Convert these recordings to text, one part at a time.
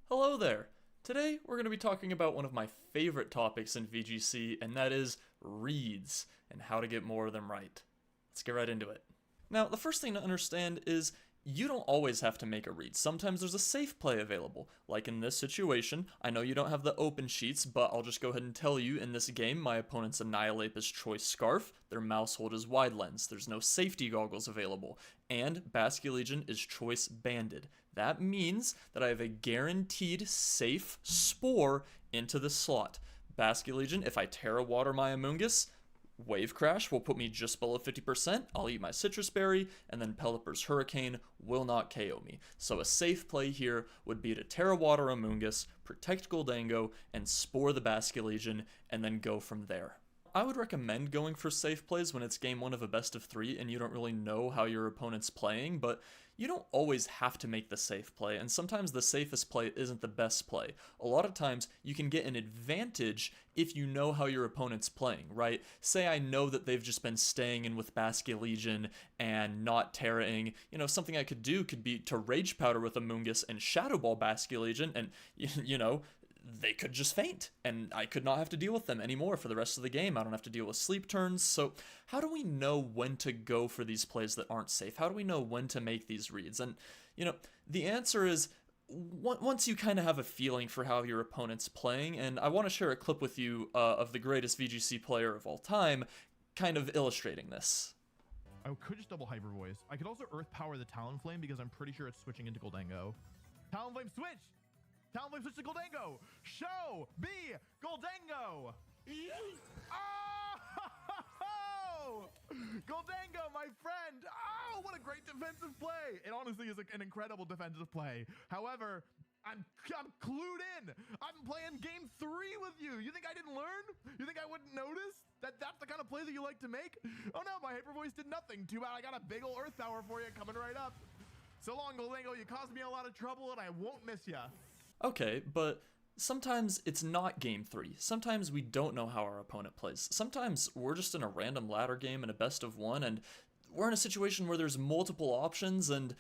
Hello there! Today we're going to be talking about one of my favorite topics in VGC, and that is reads, and how to get more of them right. Let's get right into it. Now, the first thing to understand is you don't always have to make a read. Sometimes there's a safe play available. Like in this situation, I know you don't have the open sheets, but I'll just go ahead and tell you in this game, my opponent's Annihilate is Choice Scarf, their mouse hold is Wide Lens, there's no safety goggles available, and Basculegion is Choice Banded. That means that I have a guaranteed safe spore into the slot. Basculegion, if I Terra Water my Amoonguss, Wave Crash will put me just below 50%, I'll eat my Citrus Berry, and then Pelipper's Hurricane will not KO me. So a safe play here would be to Terra Water Amoonguss, protect Goldango, and spore the Basculegion, and then go from there. I would recommend going for safe plays when it's game 1 of a best of 3 and you don't really know how your opponent's playing, but you don't always have to make the safe play, and sometimes the safest play isn't the best play. A lot of times you can get an advantage if you know how your opponent's playing, right? Say I know that they've just been staying in with Basculegion and not Terraing. Something I could do could be to Rage Powder with Amoonguss and Shadow Ball Basculegion, and they could just faint, and I could not have to deal with them anymore for the rest of the game. I don't have to deal with sleep turns. So how do we know when to go for these plays that aren't safe? How do we know when to make these reads? And, the answer is once you kind of have a feeling for how your opponent's playing, and I want to share a clip with you of the greatest VGC player of all time, kind of illustrating this. I could just double Hyper Voice. I could also Earth Power the Talonflame because I'm pretty sure it's switching into Goldango. Talonflame switch! Talonflame switch to Goldango! Show me Goldango! Oh! Goldango, my friend! Oh, what a great defensive play! It honestly is an incredible defensive play. However, I'm clued in. I'm playing game 3 with you. You think I didn't learn? You think I wouldn't notice that that's the kind of play that you like to make? Oh no, my Hyper Voice did nothing. Too bad I got a big ol' Earth Power for you coming right up. So long, Goldango. You caused me a lot of trouble, and I won't miss ya. Okay, but sometimes it's not game 3. Sometimes we don't know how our opponent plays. Sometimes we're just in a random ladder game in a best of 1, and we're in a situation where there's multiple options, and,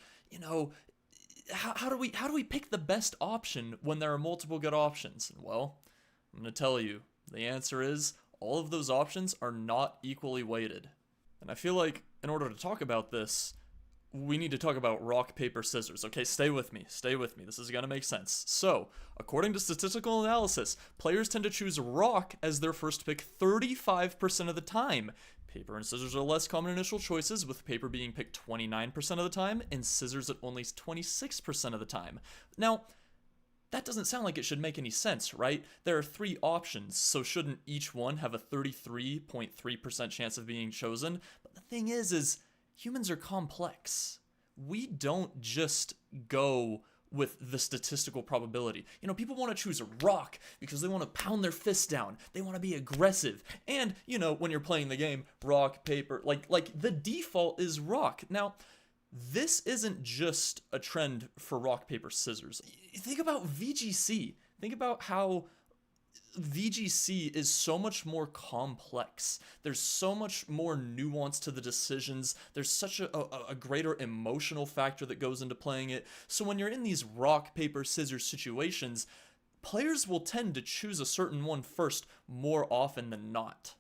how do we pick the best option when there are multiple good options? Well, I'm going to tell you, the answer is all of those options are not equally weighted. And I feel like in order to talk about this, we need to talk about rock, paper, scissors. Okay, stay with me. This is gonna make sense. So, according to statistical analysis, players tend to choose rock as their first pick 35% of the time. Paper and scissors are less common initial choices, with paper being picked 29% of the time, and scissors at only 26% of the time. Now, that doesn't sound like it should make any sense, right? There are 3 options, so shouldn't each one have a 33.3% chance of being chosen? But the thing is humans are complex. We don't just go with the statistical probability. People want to choose a rock because they want to pound their fists down. They want to be aggressive. And, when you're playing the game, rock, paper, like the default is rock. Now, this isn't just a trend for rock, paper, scissors. Think about VGC. Think about how VGC is so much more complex. There's so much more nuance to the decisions. There's such a greater emotional factor that goes into playing it. So when you're in these rock, paper, scissors situations, players will tend to choose a certain one first more often than not.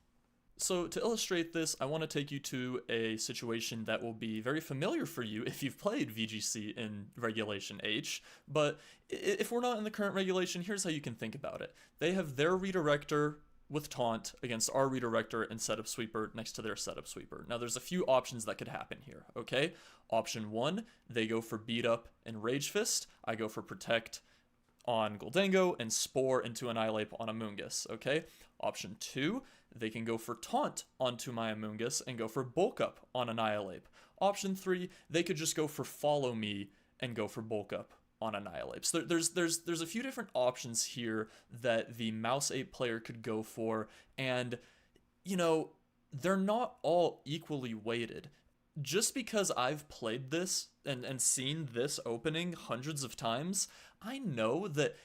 So to illustrate this, I want to take you to a situation that will be very familiar for you if you've played VGC in Regulation H, but if we're not in the current regulation, here's how you can think about it. They have their redirector with taunt against our redirector and setup sweeper next to their setup sweeper. Now there's a few options that could happen here, okay? Option 1, they go for beat up and rage fist. I go for protect on Goldango and spore into Annihilate on Amoonguss, okay? Option 2, they can go for taunt onto my Amoonguss and go for bulk up on Annihilate. Option 3, they could just go for follow me and go for bulk up on Annihilate. So there's a few different options here that the Mouse 8 player could go for, and they're not all equally weighted. Just because I've played this and seen this opening hundreds of times, I know that,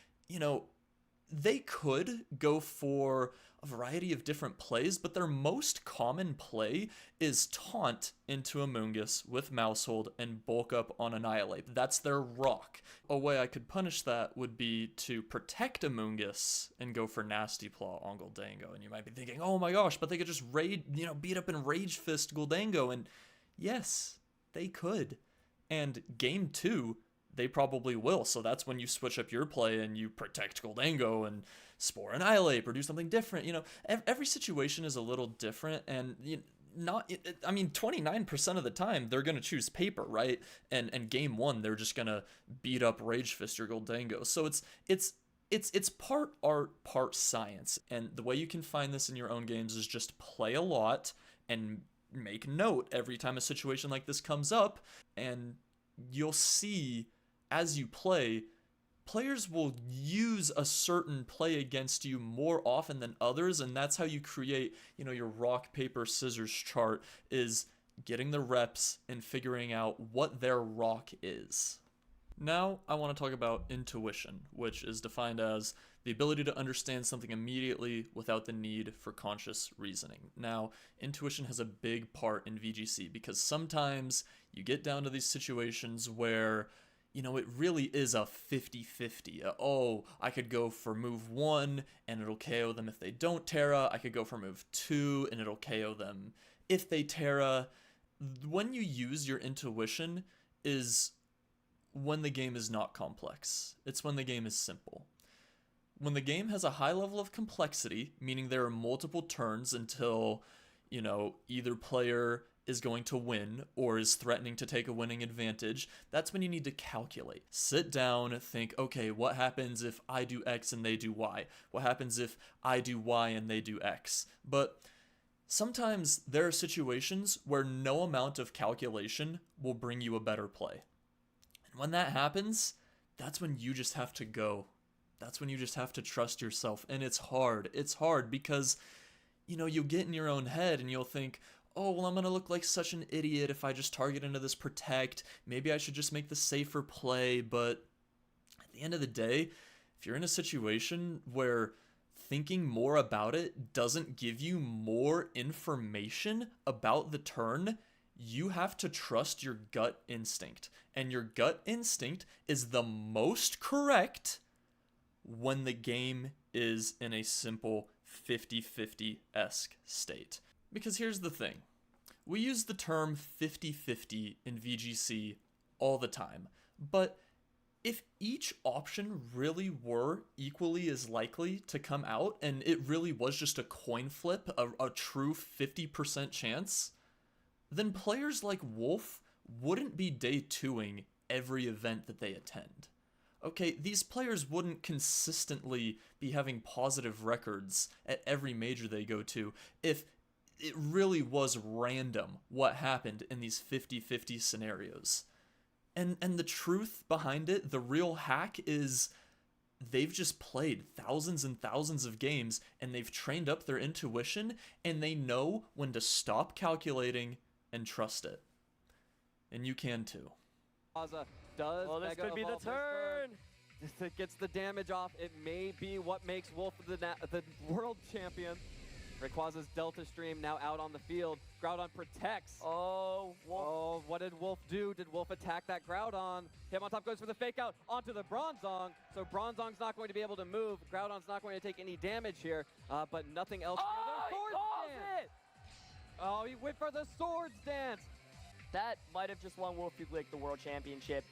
they could go for a variety of different plays, but their most common play is taunt into Amoonguss with Mousehold and bulk up on Annihilate. That's their rock. A way I could punish that would be to protect Amoonguss and go for Nasty Claw on Gholdengo. And you might be thinking, oh my gosh, but they could just beat up and Rage Fist Gholdengo. And yes, they could. And game 2, they probably will. So that's when you switch up your play and you protect Gholdengo and Spore Annihilate or do something different. Every situation is a little different, and 29% of the time they're going to choose paper, right? And game 1 they're just going to beat up Rage Fist or Gholdengo. So it's part art, part science. And the way you can find this in your own games is just play a lot and make note every time a situation like this comes up, and you'll see as you play, players will use a certain play against you more often than others, and that's how you create, your rock, paper, scissors chart, is getting the reps and figuring out what their rock is. Now, I want to talk about intuition, which is defined as the ability to understand something immediately without the need for conscious reasoning. Now, intuition has a big part in VGC because sometimes you get down to these situations where it really is a 50-50. I could go for move 1 and it'll KO them if they don't Terra. I could go for move 2 and it'll KO them if they Terra. When you use your intuition is when the game is not complex. It's when the game is simple. When the game has a high level of complexity, meaning there are multiple turns until, either player is going to win or is threatening to take a winning advantage, that's when you need to calculate. Sit down, think, okay, what happens if I do X and they do Y? What happens if I do Y and they do X? But sometimes there are situations where no amount of calculation will bring you a better play. And when that happens, that's when you just have to go. That's when you just have to trust yourself. And it's hard. It's hard because, you'll get in your own head and you'll think, oh, well, I'm going to look like such an idiot if I just target into this protect. Maybe I should just make the safer play. But at the end of the day, if you're in a situation where thinking more about it doesn't give you more information about the turn, you have to trust your gut instinct. And your gut instinct is the most correct when the game is in a simple 50-50-esque state. Because here's the thing. We use the term 50-50 in VGC all the time. But if each option really were equally as likely to come out, and it really was just a coin flip, a true 50% chance, then players like Wolf wouldn't be day 2ing every event that they attend. Okay, these players wouldn't consistently be having positive records at every major they go to if it really was random what happened in these 50-50 scenarios. And the truth behind it, the real hack, is they've just played thousands and thousands of games and they've trained up their intuition and they know when to stop calculating and trust it. And you can too. This could be the turn. It gets the damage off. It may be what makes Wolf the world champion. Rayquaza's Delta Stream now out on the field. Groudon protects. Oh, Wolf. Oh, what did Wolf do? Did Wolf attack that Groudon? Him on top goes for the fake out onto the Bronzong. So Bronzong's not going to be able to move. Groudon's not going to take any damage here, but nothing else. Oh, he went for the Swords Dance. That might have just won Wolf League the World Championship.